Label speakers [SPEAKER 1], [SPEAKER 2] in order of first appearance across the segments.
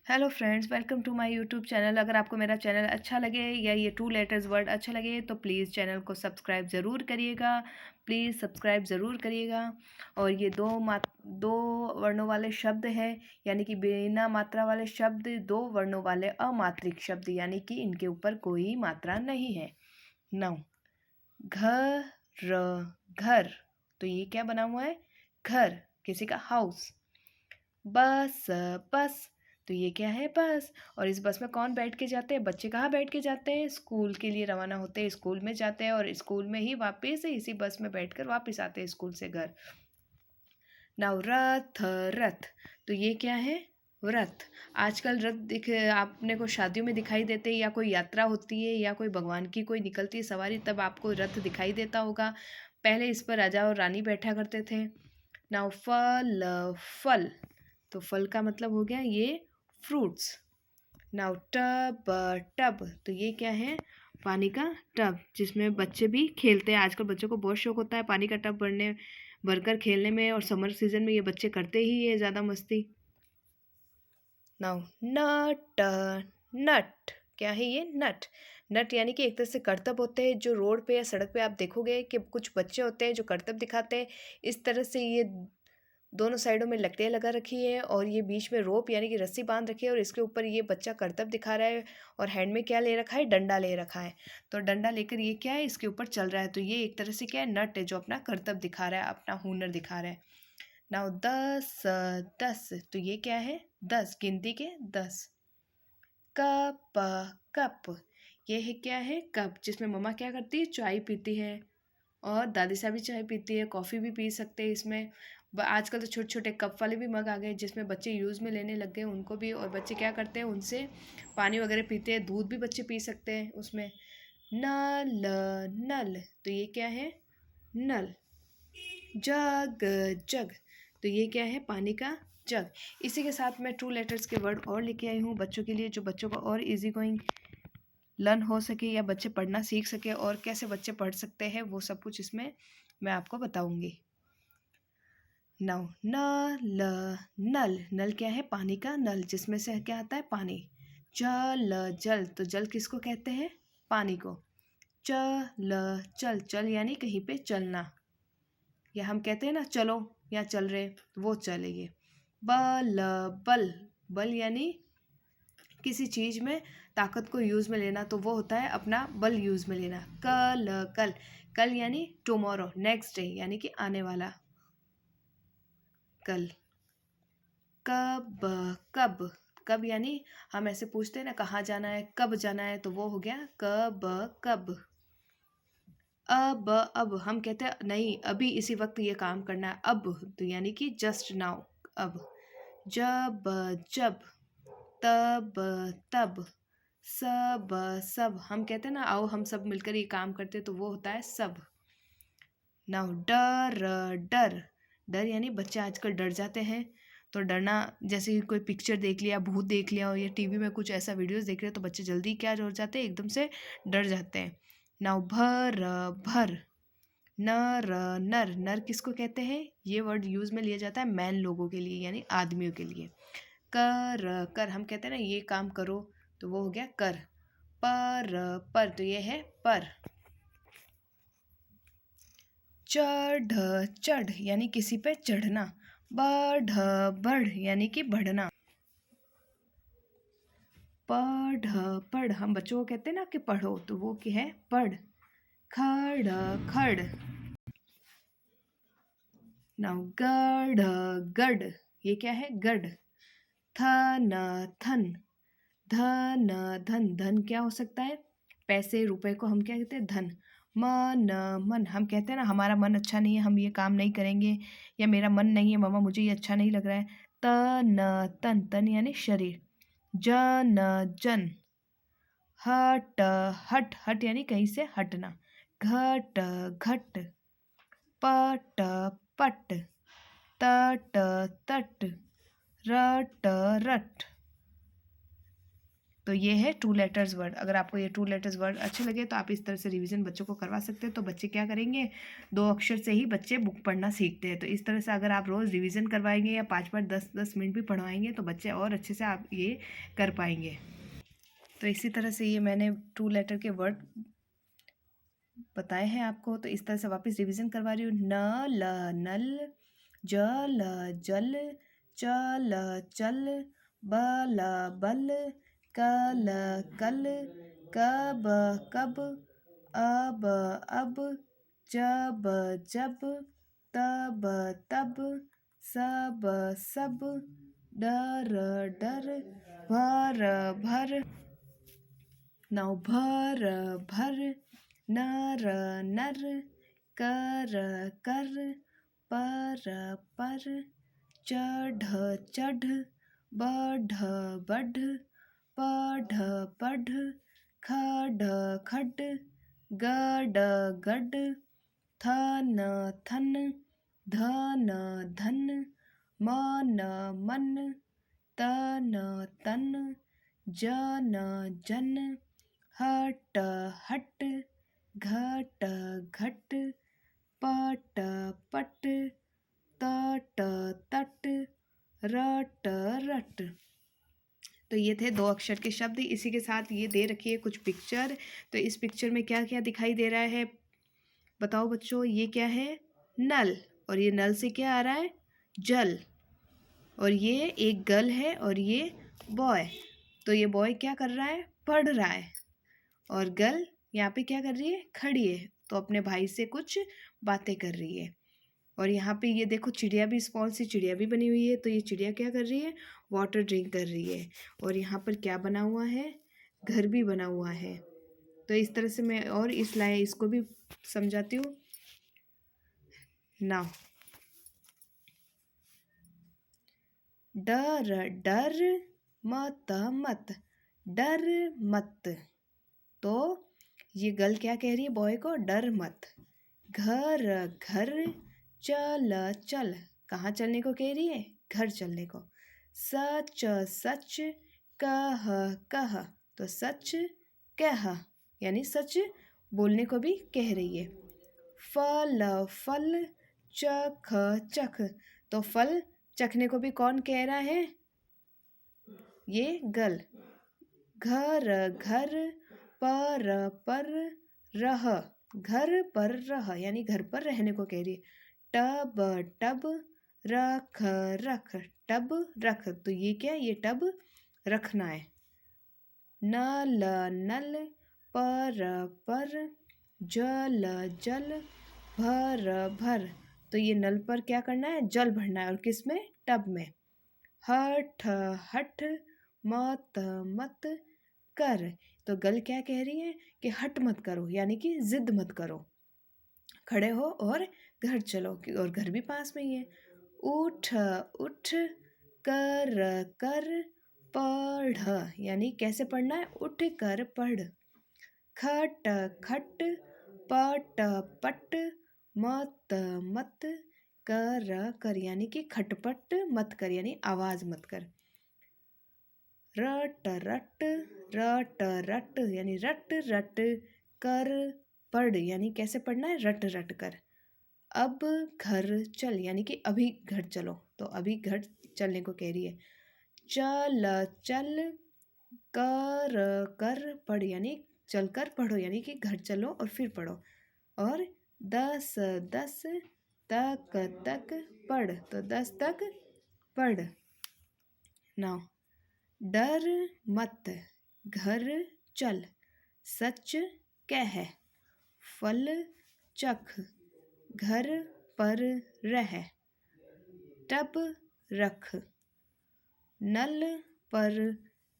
[SPEAKER 1] Hello friends, welcome to my YouTube channel. अगर आपको मेरा चैनल अच्छा लगे या ये टू लेटर्स वर्ड अच्छा लगे तो प्लीज़ चैनल को सब्सक्राइब ज़रूर करिएगा। प्लीज़ सब्सक्राइब ज़रूर करिएगा। और ये दो वर्णों वाले शब्द हैं, यानी कि बिना मात्रा वाले शब्द, दो वर्णों वाले अमात्रिक शब्द, यानी कि इनके ऊपर कोई मात्रा नहीं है। नौ, घर, घर, तो ये क्या बना हुआ है? घर, किसी का हाउस। बस, बस, तो ये क्या है? बस। और इस बस में कौन बैठ के जाते हैं? बच्चे कहाँ बैठ के जाते हैं? स्कूल के लिए रवाना होते हैं, स्कूल में जाते हैं और स्कूल में ही वापस इसी बस में बैठकर वापस आते हैं स्कूल से घर। नाउ रथ, रथ, तो ये क्या है? रथ। आजकल रथ दिख आपने को शादियों में दिखाई देते हैं, या कोई यात्रा होती है या कोई भगवान की कोई निकलती है सवारी, तब आपको रथ दिखाई देता होगा। पहले इस पर राजा और रानी बैठा करते थे। नाउ फल, फल, तो फल का मतलब हो गया ये फ्रूट्स। नाउ टब, टब, तो ये क्या है? पानी का टब, जिसमें बच्चे भी खेलते हैं। आजकल बच्चों को बहुत शौक होता है पानी का टब भरकर खेलने में, और समर सीजन में ये बच्चे करते ही है ज़्यादा मस्ती। नाउ नट, नट, क्या है ये? नट। नट यानी कि एक तरह से करतब होते हैं, जो रोड पे या सड़क पे आप देखोगे कि कुछ बच्चे होते हैं जो करतब दिखाते हैं। इस तरह से ये दोनों साइडों में लकड़ियाँ लगा रखी है और ये बीच में रोप यानी कि रस्सी बांध रखी है, और इसके ऊपर ये बच्चा करतब दिखा रहा है। और हैंड में क्या ले रखा है? डंडा ले रखा है। तो डंडा लेकर ये क्या है? इसके ऊपर चल रहा है। तो ये एक तरह से क्या है? नट है, जो अपना करतब दिखा रहा है, अपना हुनर दिखा रहा है। नाउ दस, दस, तो ये क्या है? 10, गिनती के 10। कप, कप, ये है क्या है? कप, जिसमें मम्मा क्या करती है? चाय पीती है, और दादी साहब भी चाय पीती है, कॉफ़ी भी पी सकते हैं इसमें। आजकल तो छोटे छोटे कप वाले भी मग आ गए, जिसमें बच्चे यूज़ में लेने लग गए उनको भी, और बच्चे क्या करते हैं? उनसे पानी वगैरह पीते हैं, दूध भी बच्चे पी सकते हैं उसमें। नल, नल, तो ये क्या है? नल। जग, जग, तो ये क्या है? पानी का जग। इसी के साथ मैं टू लेटर्स के वर्ड और लेके आई हूँ बच्चों के लिए, जो बच्चों को और इजी गोइंग लर्न हो सके, या बच्चे पढ़ना सीख सके, और कैसे बच्चे पढ़ सकते हैं वो सब कुछ इसमें मैं आपको बताऊंगी। नाउ नल, नल, नल क्या है? पानी का नल, जिसमें से क्या आता है? पानी। जल, जल, तो जल किसको कहते हैं? पानी को। चल, चल, चल यानी कहीं पे चलना, या हम कहते हैं ना चलो, या चल रहे, वो चले ये। बल, बल, बल यानी किसी चीज़ में ताकत को यूज़ में लेना, तो वो होता है अपना बल यूज़ में लेना। कल, कल, कल यानी टुमारो, नेक्स्ट डे, यानी कि आने वाला कल। कब, कब, कब यानी हम ऐसे पूछते हैं ना कहाँ जाना है, कब जाना है, तो वो हो गया कब, कब। अब हम कहते हैं नहीं, अभी इसी वक्त ये काम करना है, अब, तो यानी कि जस्ट नाउ, अब। जब, जब, तब, तब, सब, सब, हम कहते हैं ना आओ हम सब मिलकर ये काम करते, तो वो होता है सब। नाउ डर, डर, डर यानी बच्चे आजकल डर जाते हैं। तो डरना, जैसे कि कोई पिक्चर देख लिया, भूत देख लिया, और या टीवी में कुछ ऐसा वीडियोस देख रहे हैं, तो बच्चे जल्दी क्या हो जाते हैं? एकदम से डर जाते हैं। नाउ भर, भर, नर, नर, नर किसको कहते हैं? ये वर्ड यूज़ में लिया जाता है मैन लोगों के लिए, यानी आदमियों के लिए। कर, कर, हम कहते हैं ना ये काम करो, तो वो हो गया कर। पर, तो ये है पर। चढ़, चढ़ यानी किसी पे चढ़ना। बढ़, बढ़ यानी कि बढ़ना। पढ़, पढ़, हम बच्चों को कहते हैं ना कि पढ़ो, तो वो क्या है? पढ़। खड़, खड़, नाउ गढ़, गढ़, ये क्या है? गढ़। थन, थन, धन, धन, धन क्या हो सकता है? पैसे, रुपए को हम क्या कहते हैं? धन। मन, मन, हम कहते हैं ना हमारा मन अच्छा नहीं है, हम ये काम नहीं करेंगे, या मेरा मन नहीं है मामा, मुझे ये अच्छा नहीं लग रहा है। तन, तन, तन यानी शरीर। जन, जन, हट, हट, हट यानी कहीं से हटना। घट, घट, पट, पट, तट, तट, रट, रट, तो ये है 2 लेटर्स वर्ड। अगर आपको ये 2 लेटर्स वर्ड अच्छे लगे तो आप इस तरह से रिवीजन बच्चों को करवा सकते हैं। तो बच्चे क्या करेंगे, 2 अक्षर से ही बच्चे बुक पढ़ना सीखते हैं। तो इस तरह से अगर आप रोज़ रिवीजन करवाएंगे या 5-5 10-10 मिनट भी पढ़वाएंगे तो बच्चे और अच्छे से आप ये कर पाएंगे। तो इसी तरह से ये मैंने 2 लेटर के वर्ड बताए हैं आपको। तो इस तरह से वापस रिवीजन करवा रही हूँ। न ल नल, ज ल जल, च ल चल, ब ल बल, क ल कल, क ब कब, अ ब अब, ज ब जब, त ब तब, स ब सब, ड र डर, भ र भर। नाउ भर भर, नर नर, कर कर, पर पर, चढ़ चढ़, बढ़ बढ़, पढ़ पढ़, खड खड, गड गड, थन थन, धन धन, मन मन, तन तन, जन जन, हट हट, घट घट, पट पट, तट तट, रट रट। तो ये थे 2 अक्षर के शब्द। इसी के साथ ये दे रखी है कुछ पिक्चर। तो इस पिक्चर में क्या क्या दिखाई दे रहा है बताओ बच्चों। ये क्या है, नल, और ये नल से क्या आ रहा है, जल। और ये एक गर्ल है और ये बॉय। तो ये बॉय क्या कर रहा है, पढ़ रहा है, और गर्ल यहाँ पे क्या कर रही है, खड़ी है, तो अपने भाई से कुछ बातें कर रही है। और यहाँ पे ये देखो चिड़िया भी, स्मॉल सी चिड़िया भी बनी हुई है। तो ये चिड़िया क्या कर रही है, वाटर ड्रिंक कर रही है। और यहाँ पर क्या बना हुआ है, घर भी बना हुआ है। तो इस तरह से मैं और इस लाइन इसको भी समझाती हूँ। नाउ डर डर, मत मत, डर मत। तो ये गर्ल क्या कह रही है बॉय को, डर मत। घर घर, चल चल, कहाँ चलने को कह रही है, घर चलने को। सच सच, कह कह, तो सच कह यानी सच बोलने को भी कह रही है। फल फल, चख चख, तो फल चखने को भी कौन कह रहा है, ये गर्ल। घर घर, पर रह, घर पर रह यानी घर पर रहने को कह रही है। टब टब, रख रख, टब रख, तो ये क्या है, ये टब रखना है। नल नल, पर, जल जल, भर भर, तो ये नल पर क्या करना है, जल भरना है, और किस में, टब में। हठ हठ, मत मत, कर, तो गर्ल क्या कह रही है कि हट मत करो यानी कि जिद मत करो, खड़े हो और घर चलो, और घर भी पास में ही है। उठ उठ, कर कर, पढ़ यानी कैसे पढ़ना है, उठ कर पढ़। खट खट, पट पट, मत मत, कर कर यानी कि खटपट मत कर यानी आवाज मत कर। रट रट, रट रट यानी रट रट कर, पढ़ यानी कैसे पढ़ना है, रट रट कर। अब घर चल यानी कि अभी घर चलो, तो अभी घर चलने को कह रही है। चल चल, कर कर पढ़ यानी चल कर पढ़ो यानी कि घर चलो और फिर पढ़ो। और 10 10, तक तक पढ़, तो 10 तक पढ़। नाउ डर मत, घर चल, सच कह, फल चख, घर पर रह, टब रख, नल पर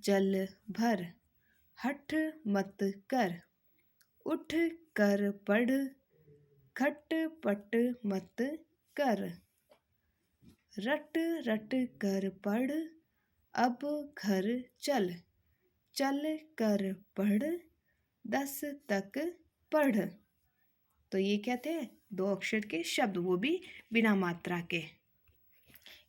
[SPEAKER 1] जल भर, हठ मत कर, उठ कर पढ़, खटपट मत कर। रट रट कर पढ़, अब घर चल, चल कर पढ़, 10 तक पढ़। तो ये क्या थे, 2 अक्षर के शब्द, वो भी बिना मात्रा के।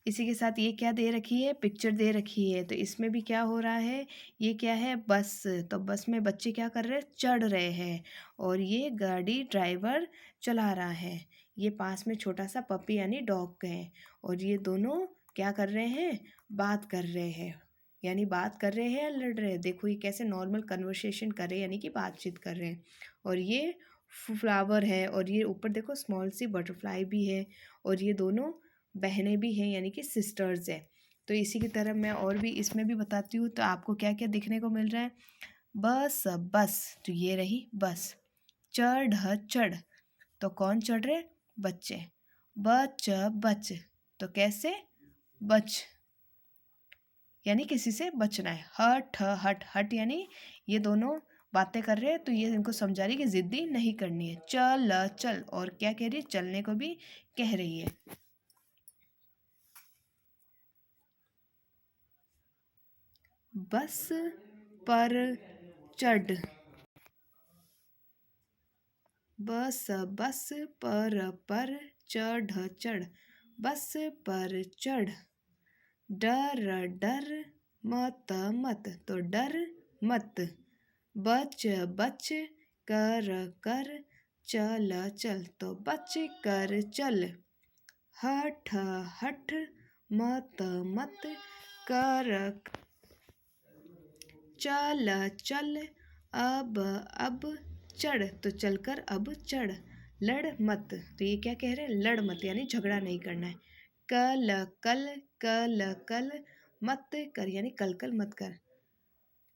[SPEAKER 1] इसी के साथ ये क्या दे रखी है, पिक्चर दे रखी है। तो इसमें भी क्या हो रहा है, ये क्या है, बस। तो बस में बच्चे क्या कर रहे हैं, चढ़ रहे हैं और ये गाड़ी ड्राइवर चला रहा है। ये पास में छोटा सा पपी यानी डॉग है और ये दोनों क्या कर रहे हैं, बात कर रहे हैं। यानी बात कर रहे हैं या लड़ रहे हैं, देखो ये कैसे नॉर्मल कन्वर्सेशन कर रहे हैं यानी कि बातचीत कर रहे हैं। और ये फ्लावर है और ये ऊपर देखो स्मॉल सी बटरफ्लाई भी है और ये दोनों बहनें भी हैं यानी कि सिस्टर्स है। तो इसी की तरह मैं और भी इसमें भी बताती हूँ। तो आपको क्या क्या दिखने को मिल रहा है, बस बस, तो ये रही बस। चढ़ चढ़, तो कौन चढ़ रहे, बच्चे। बच बच, तो कैसे, बच यानी किसी से बचना है। हट हट हट यानी ये दोनों बातें कर रहे हैं तो ये इनको समझा रही कि जिद्दी नहीं करनी है। चल चल, और क्या कह रही है, चलने को भी कह रही है। बस पर चढ़, बस बस पर चढ़ चढ़, बस पर चढ़। डर डर मत मत, तो डर मत। बच बच कर कर चल चल, तो बच कर चल। हठ हठ मत मत कर चल चल। अब चढ़, तो चलकर अब चढ़। लड़ मत, तो ये क्या कह रहे हैं, लड़ मत यानी झगड़ा नहीं करना है। कल कल मत कर यानी कल कल मत कर।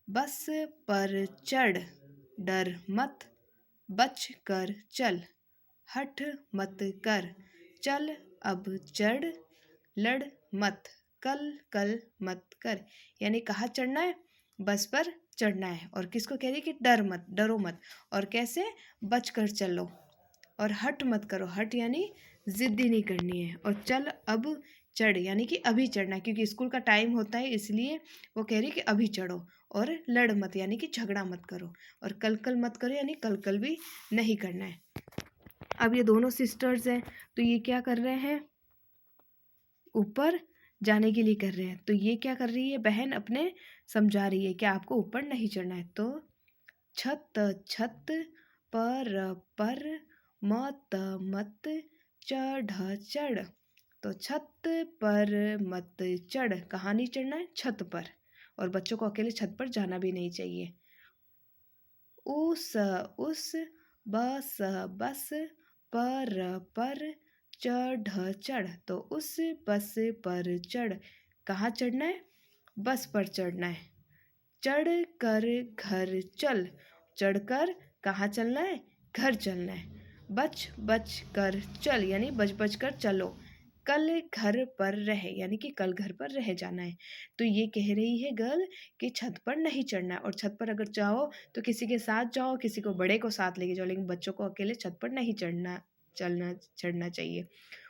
[SPEAKER 1] बस पर चढ़, डर मत, बच कर चल। हठ मत कर, चल अब चढ़। लड़ मत, कल कल मत कर। यानी कहाँ चढ़ना है, बस पर चढ़ना है। और किसको कह रही है कि डर मत, डरो मत। और कैसे, बच कर चलो। और हट मत करो, हट यानी जिद्दी नहीं करनी है। और चल अब चढ़ यानी कि अभी चढ़ना है, क्योंकि स्कूल का टाइम होता है इसलिए वो कह रही है कि अभी चढ़ो। और लड़ मत यानी कि झगड़ा मत करो। और कल कल मत करो यानी कल कल भी नहीं करना है। अब ये दोनों सिस्टर्स हैं तो ये क्या कर रहे हैं, ऊपर जाने के लिए कर रहे हैं। तो ये क्या कर रही है, बहन अपने समझा रही है कि आपको ऊपर नहीं चढ़ना है। तो छत छत पर मत मत चढ़ चढ़, तो छत पर मत चढ़, कहाँ नहीं चढ़ना है, छत पर। और बच्चों को अकेले छत पर जाना भी नहीं चाहिए। उस बस बस पर चढ़ चढ़, तो उस बस पर चढ़, कहाँ चढ़ना है, बस पर चढ़ना है। चढ़ कर घर चल, चढ़कर कहाँ चलना है, घर चलना है। बच बच कर चल यानी बच बच कर चलो। कल घर पर रहे यानी कि कल घर पर रह जाना है। तो ये कह रही है गर्ल कि छत पर नहीं चढ़ना है। और छत पर अगर जाओ तो किसी के साथ जाओ, किसी को बड़े को साथ लेके जाओ, लेकिन बच्चों को अकेले छत पर नहीं चढ़ना चाहिए।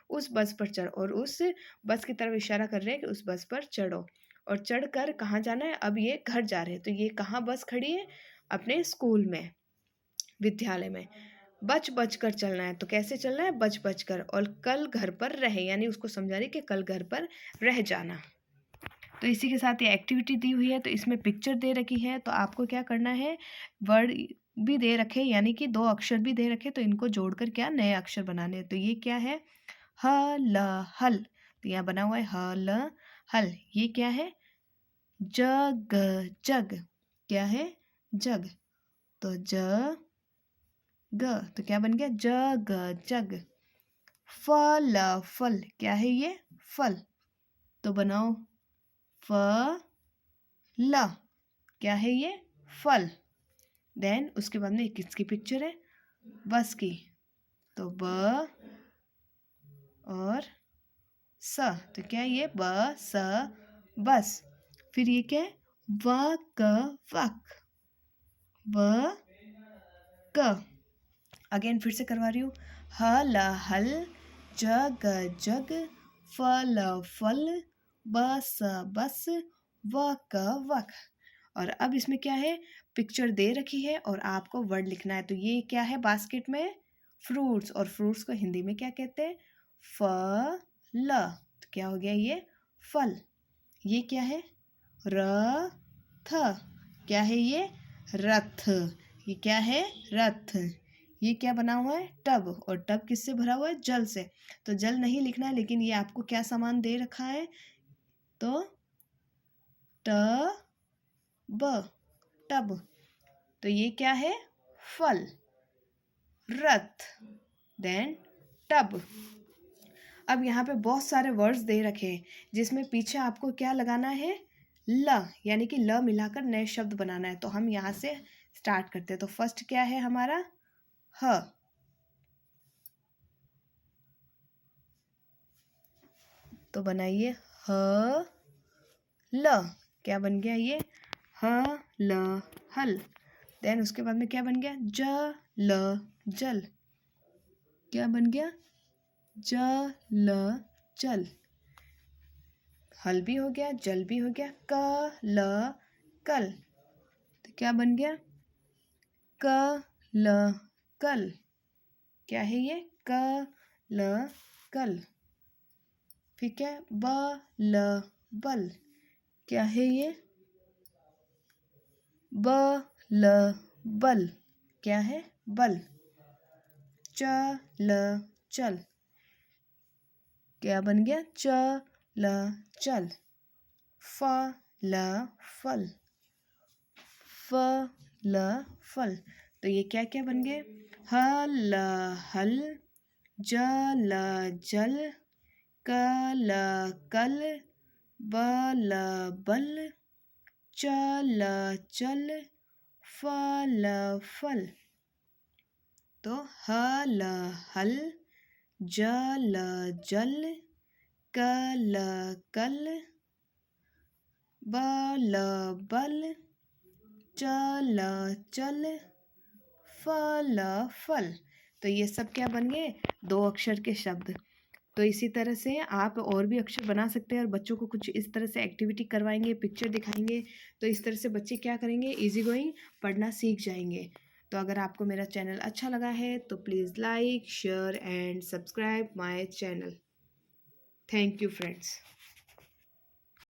[SPEAKER 1] उस बस पर चढ़, और उस बस की तरफ इशारा कर रहे हैं कि उस बस पर चढ़ो। और चढ़कर कहाँ जाना है, अब ये घर जा रहे हैं। तो ये कहाँ बस खड़ी है, अपने स्कूल में, विद्यालय में। बच बच कर चलना है, तो कैसे चलना है, बच बच कर। और कल घर पर रहे यानी उसको समझा रही कि कल घर पर रह जाना। तो इसी के साथ ये एक्टिविटी दी हुई है। तो इसमें पिक्चर दे रखी है, तो आपको क्या करना है, वर्ड भी दे रखे यानी कि दो अक्षर भी दे रखे, तो इनको जोड़कर क्या नए अक्षर बनाने हैं। तो ये क्या है, ह ल हल, तो यहाँ बना हुआ है ह ल हल। ये क्या है, जग जग, क्या है, जग। तो ज ग, तो क्या बन गया, जग जग। फल फल, क्या है ये, फल। तो बनाओ फ ल, क्या है ये, फल। देन उसके बाद में किसकी पिक्चर है, बस की। तो ब और स, तो क्या है ये, ब स बस। फिर ये क्या है, वक वक, व क। अगेन फिर से करवा रही हूँ, हल हल, जग जग, फल फल, बस बस, वक वक। और अब इसमें क्या है, पिक्चर दे रखी है और आपको वर्ड लिखना है। तो ये क्या है, बास्केट में फ्रूट्स, और फ्रूट्स को हिंदी में क्या कहते हैं, फल। तो क्या हो गया ये, फल। ये क्या है? रथ। क्या है ये? रथ। ये क्या है? रथ। ये क्या बना हुआ है? टब। और टब किससे भरा हुआ है? जल से। तो जल नहीं लिखना है, लेकिन ये आपको क्या सामान दे रखा है? तो टब। टब। तो ये क्या है? फल। रथ। Then tub. अब यहाँ पे बहुत सारे वर्ड्स दे रखे हैं, जिसमें पीछे आपको क्या लगाना है? ल, यानी कि ल मिलाकर नए शब्द बनाना है। तो हम यहाँ से स्टार्ट करते हैं। तो फर्स्ट क्या है हमारा? ह। तो बनाइए ह ल। क्या बन गया ये? ह ल हल। देन उसके बाद में क्या बन गया? ज ल जल। क्या बन गया? ज ल जल। हल भी हो गया, जल भी हो गया। क ल कल। तो क्या बन गया? क ल कल। क्या है ये? क ल कल। फिर क्या है? ब ल बल। क्या है ये? ब ल बल। क्या है? बल। च ल चल। क्या बन गया? च ल चल। फ ल फल। फ ल फल। तो ये क्या क्या बन गए? ह ल हल। ज ल जल। क ल कल। ब ल बल। च ल चल। फ ल फल। तो ह ल हल। ज ल जल। क ल कल। ब ल बल। च ल चल। फ ल फल। तो ये सब क्या बन गए? 2 अक्षर के शब्द। तो इसी तरह से आप और भी अक्षर बना सकते हैं, और बच्चों को कुछ इस तरह से एक्टिविटी करवाएंगे, पिक्चर दिखाएंगे, तो इस तरह से बच्चे क्या करेंगे? इजी गोइंग पढ़ना सीख जाएंगे। तो अगर आपको मेरा चैनल अच्छा लगा है तो please like, share and subscribe my channel. Thank you friends.